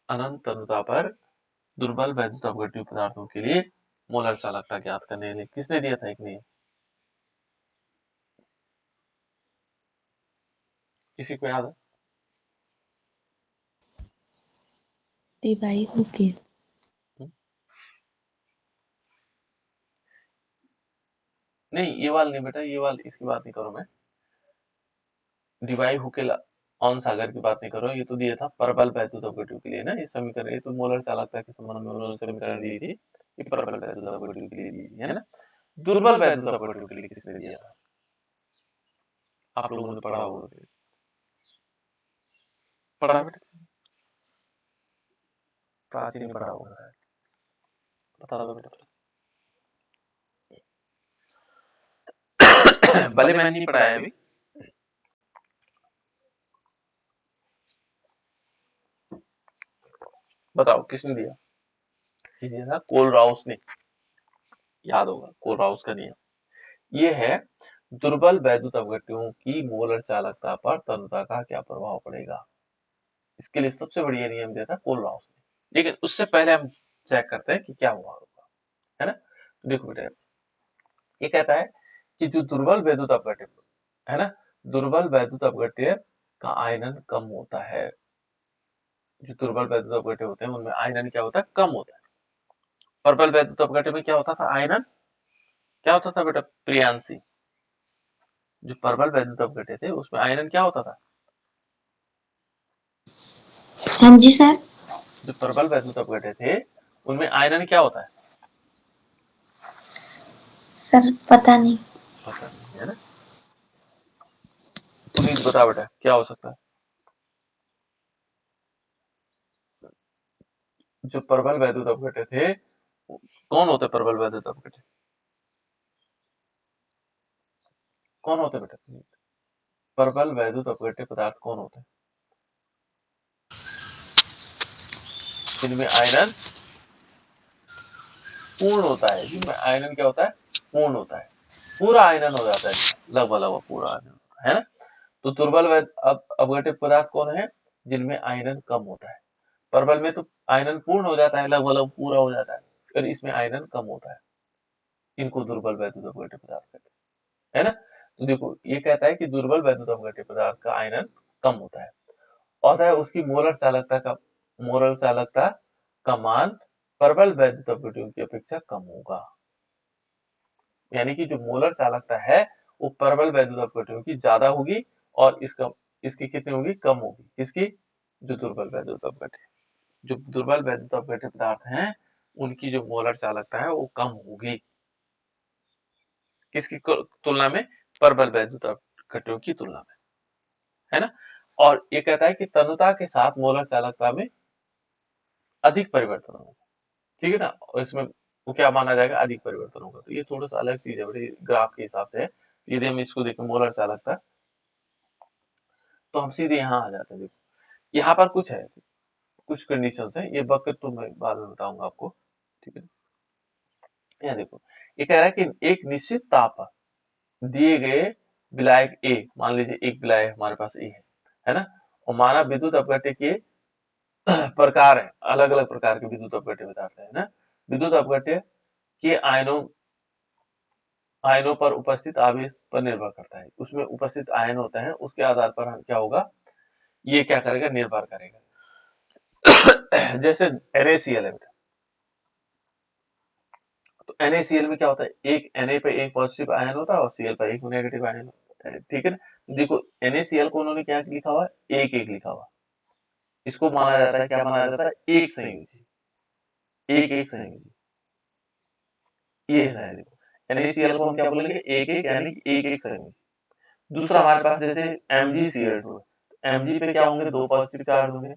Speaker 1: अनंत तन्यता पर दुर्बल वैद्युत अपघट्य पदार्थों के लिए मोलर चालकता ज्ञात करने के लिए किसने दिया था एक नियम? किसी को याद है?
Speaker 2: डिवाई हुके।
Speaker 1: नहीं, ये वाला नहीं बेटा, ये वाला इसकी बात नहीं करो मैं। डिवाई हुकेल ऑन सागर की बात नहीं करो, ये तो दिया था प्रबल वैद्युत अपघट्यों के लिए ना। ये समीकरण, ये तो मोलर चालकता के संबंध में उन्होंने समीकरण दी थी, ये प्रबल वैद्युत अपघट्यों के लिए दी थी, है ना। दुर्बल वैद्युत अपघट्यों के लिए किसने दिया था? आप लोगों ने पढ़ा होगा, पढ़ा बेटा? प्राचीन में पढ़ा होगा, बता दो बेटा। भले मैंने नहीं पढ़ाया अभी। बताओ किसने दिया? ये दिया था कोलराउस ने, याद होगा कोलराउस का नियम। ये है दुर्बल वैद्युत अपघट्यों की मोलर चालकता पर तन्यता का क्या प्रभाव पड़ेगा। इसके लिए सबसे बढ़िया नियम दिया था कोलराउस ने। लेकिन उससे पहले हम चेक करते हैं कि क्या हुआ होगा, है ना। तो देखो बेटा, ये कहता है कि जो दुर्बल वैद्युत अपघट्य है ना, दुर्बल वैद्युत अपघट्य का आयनन कम होता है। जो दुर्बल वैद्युत अपघट्य होते हैं उनमें आयनन क्या होता है, कम होता है। प्रबल वैद्युत अपघट्य में क्या होता था, आयनन क्या होता था बेटा, प्रियांशी। जो प्रबल वैद्युत अपघट्य थे उसमें आयनन क्या होता था?
Speaker 2: हाँ जी सर।
Speaker 1: जो प्रबल वैद्युत अपघट्य थे उनमें आयनन क्या होता है?
Speaker 2: सर पता नहीं।
Speaker 1: पता नहीं, है ना। पुनीत बता बेटा क्या हो सकता है? जो प्रबल वैद्युत अपघट्य थे, कौन होते प्रबल वैद्युत अपघट्य? कौन होते बेटा? प्रबल वैद्युत अपघट्य पदार्थ कौन होते हैं? जिनमें आयनन पूर्ण होता है, जिनमें आयनन क्या होता है, पूर्ण होता है। पूरा आयनन हो जाता है, लगभग लगभग पूरा आयनन होता है ना। तो दुर्बल अपघट्य पदार्थ कौन है? जिनमें आयनन कम होता है। प्रबल में तो आयनन पूर्ण हो जाता है, लगभग लगभग पूरा हो जाता है, और इसमें आयनन कम होता है। इनको दुर्बल वैद्युत अपघट्य पदार्थ कहते हैं, है ना। तो देखो ये कहता है कि दुर्बल वैद्युत अपघट्य पदार्थ का आयनन कम होता है और है उसकी मोलर चालकता का मान प्रबल वैद्युत अपघट्यों की अपेक्षा कम होगा। यानी कि जो मोलर चालकता है वो प्रबल वैद्युत अपघट्यों की ज्यादा होगी और इसकी कितनी होगी, कम होगी। किसकी? जो दुर्बल वैद्युत अपघट्य, जो दुर्बल वैद्युत अपघट्य पदार्थ हैं उनकी जो मोलर चालकता है वो कम होगी। किसकी तुलना में? प्रबल वैद्युत अपघट्यों की तुलना में, है ना। और ये कहता है कि तन्यता के साथ मोलर चालकता में अधिक परिवर्तन होगा। ठीक है ना, और इसमें वो क्या माना जाएगा, अधिक परिवर्तन होगा। तो ये थोड़ा सा अलग चीज है बेटे, ग्राफ के हिसाब से है। यदि हम इसको देखें मोलर चालकता, तो हम सीधे यहाँ आ जाते हैं। देखो यहाँ पर कुछ है, कुछ कंडीशंस है, ये बकेट तो मैं बाद में बताऊंगा आपको। ठीक है, यहाँ देखो ये कह रहा है कि एक निश्चित ताप पर दिए गए विलायक ए, मान लीजिए एक विलायक हमारे पास ए है ना, और मानव विद्युत अपघट्य के प्रकार है, अलग अलग प्रकार के विद्युत अपघट्य पदार्थ है ना। विद्युत अपघट्य के आयनों पर उपस्थित आवेश पर निर्भर करता है, उसमें उपस्थित आयन होता है, उसके आधार पर हम क्या होगा, ये क्या करेगा, निर्भर करेगा। जैसे NaCl है बेटा, तो NaCl में क्या होता है, एक Na पे एक पॉजिटिव आयन होता है और Cl पर एक नेगेटिव आयन होता है, ठीक है ना। देखो NaCl को उन्होंने क्या लिखा हुआ है, एक एक लिखा हुआ, इसको माना जाता है, क्या माना जाता है, एक संयोजी, एक एक संयोजी, ये है। देखो NaCl को हम क्या बोलेंगे, एक एक, यानी कि एक एक संयोजी। दूसरा हमारे पास जैसे MgCl2, Mg पे क्या होंगे, दो पॉजिटिव चार्ज होंगे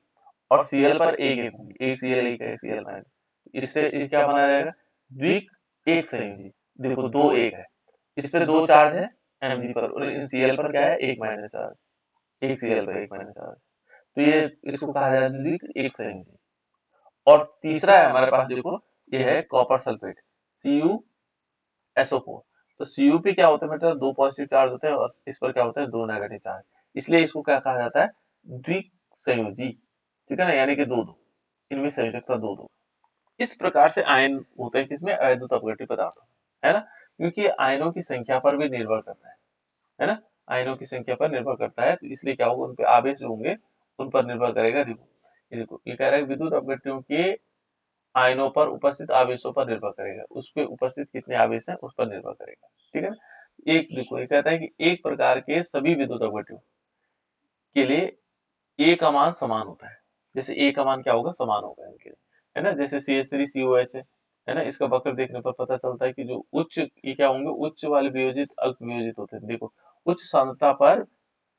Speaker 1: और Cl पर एक एक होंगे, एक Cl एक है, Cl माइनस, इससे ये क्या बना रहेगा, द्विक एक संयोजी। देखो दो एक है, इस पे दो चार्ज है Mg पर और इन Cl पर क्या है, एक माइनस चार्ज, एक Cl पर एक माइनस चार्ज, तो ये इसको कहा जाता है द्विक एक संयोजी। और तीसरा है हमारे पास, देखो ये है कॉपर सल्फेट CuSO4, तो Cu पे क्या होता है बेटा, दो पॉजिटिव चार्ज होते हैं और इस पर क्या होता है, दो नेगेटिव चार्ज, इसलिए इसको क्या कहा जाता है, द्विक संयोजी, ठीक है ना, यानी कि दो दो, इनमें संयोजकता दो दो। इस प्रकार से आयन होते हैं किसमें, अवैधुत अपघट्य पदार्थों में, है ना, क्योंकि आयनों की संख्या पर भी निर्भर करता है ना, आयनों की संख्या पर निर्भर करता है, तो इसलिए क्या होगा, उन पे आवेश जो होंगे उन पर निर्भर करेगा। देखो ये कह रहा है विद्युत अपघट्यों के आयनों पर उपस्थित आवेशों पर निर्भर करेगा, उस पे उपस्थित कितने आवेश हैं उस पर निर्भर करेगा, ठीक है ना। एक देखो ये कहता है कि एक प्रकार के सभी विद्युत अपघट्यों के लिए ए का मान समान होता है, जैसे ए का मान क्या होगा, समान होगा इनके, है ना, जैसे CH3COH है ना, इसका वक्र देखने पर पता चलता है कि जो उच्च, ये क्या होंगे, उच्च वाले वियोजित अल्प वियोजित होते हैं, देखो उच्च सांद्रता पर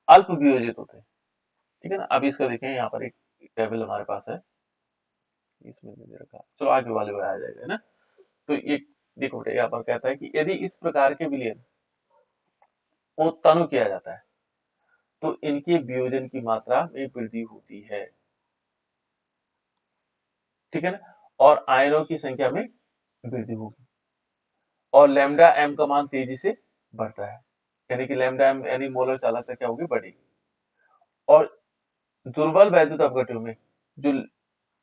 Speaker 1: अल्प वियोजित होते हैं, ठीक है ना। अब इसका देखें, यहाँ पर एक टेबल हमारे पास है, इसमें दे रखा, चलो आगे वाले में आ जाएगा, है ना। तो ये देखो बेटा, यहाँ पर कहता है कि यदि इस प्रकार के विलयन को तनु किया जाता है तो इनके वियोजन की मात्रा में वृद्धि होती है, ठीक है ना, और आयनों की संख्या में वृद्धि होगी और लैम्डा एम का मान तेजी से बढ़ता है, यानी कि लैम्डा एम यानी मोलर चालकता क्या होगी, बढ़ेगी। और दुर्बल वैद्युत अपघट्यों में जो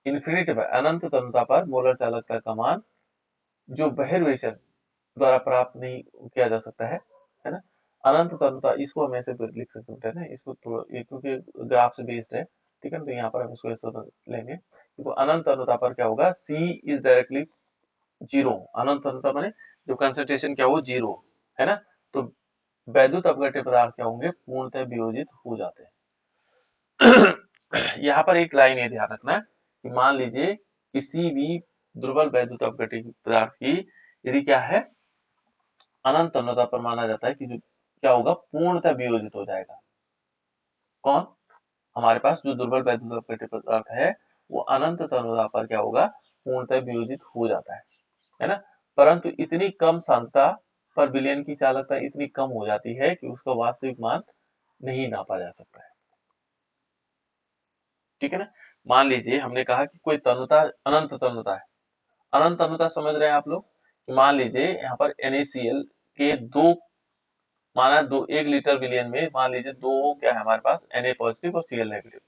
Speaker 1: इन्फिनिटी पर अनंत तन्यता पर मोलर चालकता का मान जो बहिर्वेशन द्वारा प्राप्त नहीं किया जा सकता है ना, अनंत तन्यता, इसको हम ऐसे लिख सकते हैं ना, इसको थोड़ा ये क्योंकि ग्राफ से बेस्ड है, ठीक है ना, तो यहाँ पर हम इसको ऐसे लेंगे, देखो अनंत तन्यता पर क्या होगा, C इज डायरेक्टली जीरो, अनंत तन्यता माने जो कंसंट्रेशन क्या हो, जीरो, है ना, तो वैद्युत अपघट्य पदार्थ क्या होंगे, पूर्णतः वियोजित हो जाते हैं। यहाँ पर एक लाइन ये ध्यान रखना कि मान लीजिए किसी भी दुर्बल वैद्युत अपघट्य पदार्थ की यदि क्या है, अनंत तन्यता पर माना जाता है कि जो क्या होगा, पूर्णतः वियोजित हो जाएगा, कौन, हमारे पास जो दुर्बल वैद्युत अपघट्य पदार्थ है वो अनंत तन्यता पर क्या होगा, पूर्णतः वियोजित हो जाता है ना, परंतु इतनी कम सांद्रता पर विलयन की चालकता इतनी कम हो जाती है कि उसका वास्तविक मान नहीं नापा जा सकता है, ठीक है ना। मान लीजिए हमने कहा कि कोई तन्यता अनंत तन्यता है, अनंत तन्यता समझ रहे हैं आप लोग, कि मान लीजिए यहाँ पर NaCl के दो, माना दो, 1 लीटर विलयन में मान लीजिए दो क्या है हमारे पास, Na पॉजिटिव और Cl नेगेटिव,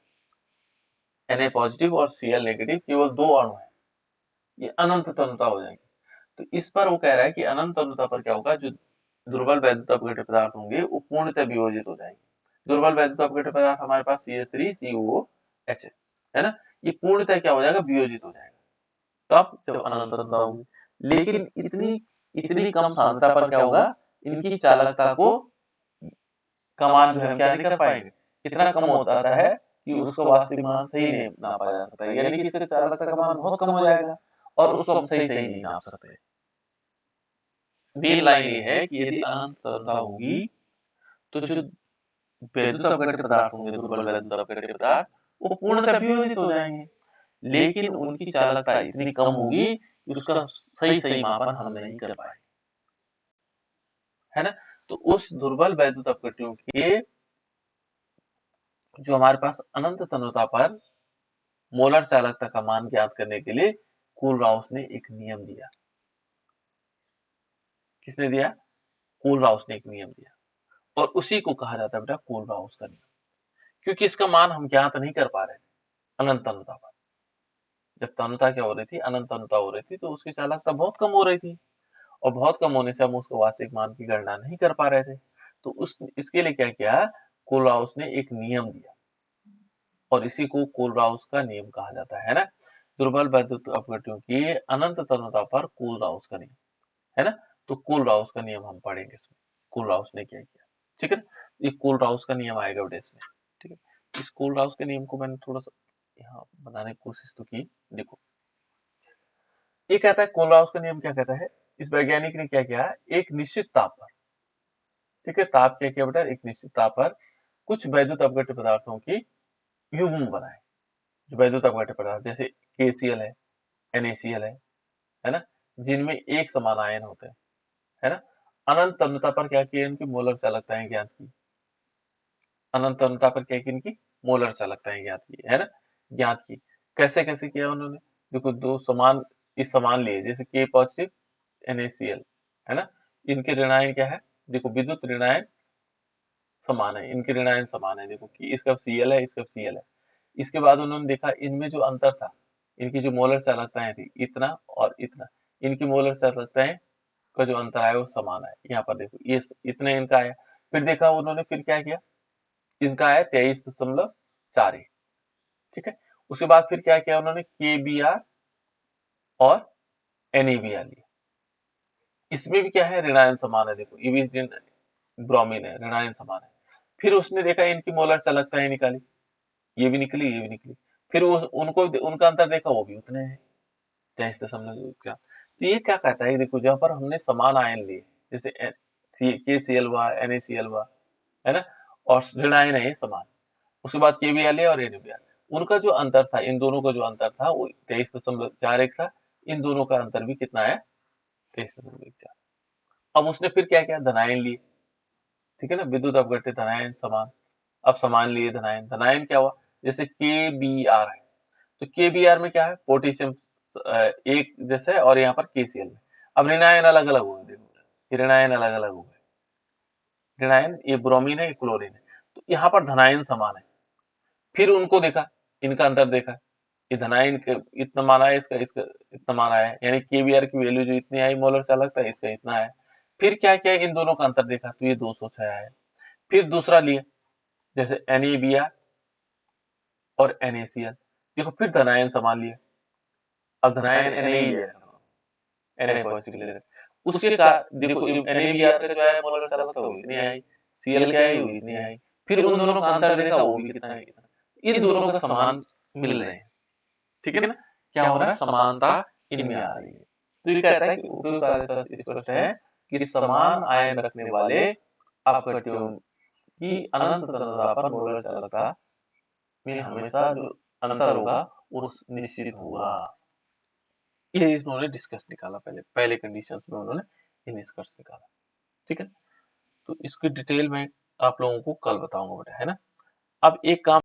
Speaker 1: Na पॉजिटिव और Cl नेगेटिव केवल दो अणु है, ये अनंत तन्यता हो जाएगी। तो इस पर वो कह रहा है कि अनंत तन्यता पर क्या होगा, जो दुर्बल वैद्युत अपघट्य पदार्थ होंगे वो पूर्णतः वियोजित हो जाएंगे। दुर्बल वैद्युत अपघट्य पदार्थ हमारे पास CH3COOH है ना, ये पूर्णतः क्या हो जाएगा, वियोजित हो जाएगा, तब जब अनंत तन्यता होगी। लेकिन इतनी इतनी कम सांद्रता पर क्या होगा, इनकी चालकता को का मान जो है हम क्या नहीं कर पाएंगे, इतना कम हो जाता है कि उसका वास्तविक मान सही नहीं नापा जा सकता, यानी कि इसका चालकता का मान बहुत कम हो जाएगा और उसको हम सही सही नहीं नाप सकते। मेन लाइन ये है कि यदि अनंत तन्यता होगी तो जो वैद्युत अपघट्य पदार्थ होंगे, दुर्बल वैद्युत अपघट्य पदार्थ, वो पूर्णतः वियोजित हो जाएंगे, लेकिन उनकी चालकता इतनी कम होगी कि उसका सही सही मापन हम नहीं कर पाए, है ना। तो उस दुर्बल वैद्युत अपघट्यों के जो हमारे पास अनंत तन्यता पर मोलर चालकता का मान ज्ञात करने के लिए कोलराउस ने एक नियम दिया, किसने दिया, कोलराउस ने एक नियम दिया, और उसी को कहा जाता है बेटा कोलराउस का नियम। क्योंकि इसका मान हम ज्ञात नहीं कर पा रहे थे अनंत तनुता पर। जब तनुता क्या हो रही थी, अनंत तनुता हो रही थी, तो उसकी चालकता बहुत कम हो रही थी, और बहुत कम होने से हम उसको वास्तविक मान की गणना नहीं कर पा रहे थे। तो उस इसके लिए क्या किया, कोलराउस ने एक नियम दिया, और इसी को कोलराउस का नियम कहा जाता है ना। दुर्बल वैद्युत अपघटनों की अनंत तनुता पर कोलराउस का नियम, है ना। तो कोलराउस का नियम हम पढ़ेंगे इसमें, कोलराउस ने क्या किया, ठीक है ना। ये कोलराउस का नियम आएगा बेटा इसमें, ठीक है। इस कोलराउस के नियम को मैंने थोड़ा सा यहाँ बताने की कोशिश तो की। देखो, ये कहता है, कोलराउस का नियम क्या कहता है, इस वैज्ञानिक ने क्या किया, एक निश्चित ताप पर, ठीक है, ताप क्या किया बेटा, एक निश्चित ताप पर कुछ वैद्युत अपघट्य पदार्थों की युग्म बनाए। जो वैद्युत अपघट्य पदार्थ जैसे KCl है, NaCl है ना, जिनमें एक समान आयन होते हैं, है ना। अनंत तन्यता पर क्या किया, इनकी मोलर चालकताएं ज्ञात की। अनंत तन्यता पर क्या की, इनकी मोलर चालकताएं ज्ञात की, है ना, ज्ञात की। कैसे कैसे किया उन्होंने, देखो, दो समान इस समान लिए, जैसे K पॉजिटिव NaCl, है ना, इनके ऋणायन क्या है, देखो, विद्युत ऋणायन समान है, इनके ऋणायन समान है। देखो कि इसका Cl है, इसका Cl है। इसके बाद उन्होंने देखा इनमें जो अंतर था, इनकी जो मोलर चालकताएं थी, इतना और इतना, इनकी मोलर चालकताएं का जो अंतर आया वो समान है। यहाँ पर देखो, ये इतने इनका आया। फिर देखा उन्होंने, फिर क्या किया, इनका आया 23.41, ठीक है। उसके बाद फिर क्या किया उन्होंने, KBr और NaBr लिया। इसमें भी क्या है, ऋणायन समान है। देखो, ये भी ब्रोमीन है, ऋणायन समान है। फिर उसने देखा, इनकी मोलर चालकताएं निकाली, ये भी निकली, ये भी निकली। फिर वो उनको उनका अंतर देखा, वो भी उतने हैं, 23 क्या। तो ये क्या कहता है, देखो, जहां पर हमने समान आयन लिए, जैसे KCl हुआ, NaCl हुआ, है ना, और ऋणायन है ये समान। उसके बाद KBr लिया और NaBr, उनका जो अंतर था, इन दोनों का जो अंतर था वो 23.41 था। इन दोनों का अंतर भी कितना है, 23.14। अब उसने फिर क्या किया, धनायन लिए, ठीक है ना, विद्युत अपघट्य धनायन समान। अब समान लिए धनायन, धनायन क्या हुआ, जैसे KBr है, तो KBr में क्या है, पोटेशियम एक जैसे है, और यहाँ पर KCl में। अब ऋणायन अलग अलग हो गए, देखो, ऋणायन अलग अलग हो गए। ऋणायन, ये ब्रोमीन है, ये क्लोरीन है, तो यहाँ पर धनायन समान है। फिर उनको देखा, इनका अंतर देखा, ये धनायन इतना माना है, इसका इसका इतना माना है, यानी KBr की वैल्यू जो इतनी आई मोलर चालकता, इसका इतना है। फिर क्या किया, इन दोनों का अंतर देखा, तो ये 206 है। फिर दूसरा लिया, जैसे NaBr और NaCl, देखो, फिर धनायन समान लिया। अब धनायन Na ही लिया, Na पॉजिटिव ले रहे, उसके देखो, NaBr का जो है मोलर चालकता वो इतनी आई, Cl क्या आई, वो इतनी आई। फिर उन दोनों का अंतर देखा, वो भी कितना है, कितना। इन दोनों का समान मिल रहे हैं, ठीक है ना। क्या हो रहा है, समानता इनमें आ रही है। तो ये कहता है कि उपयुक्त आदेश स्पष्ट है कि समान आयन रखने वाले अपघट्यों की अनंत तन्यता पर मोलर चालकता में हमेशा जो अंतर होगा वो निश्चित होगा। ये इन्होंने डिस्कस निकाला, पहले पहले कंडीशंस में उन्होंने ये निष्कर्ष निकाला, ठीक है। तो इसकी डिटेल में आप लोगों को कल बताऊंगा बेटा, है ना। अब एक काम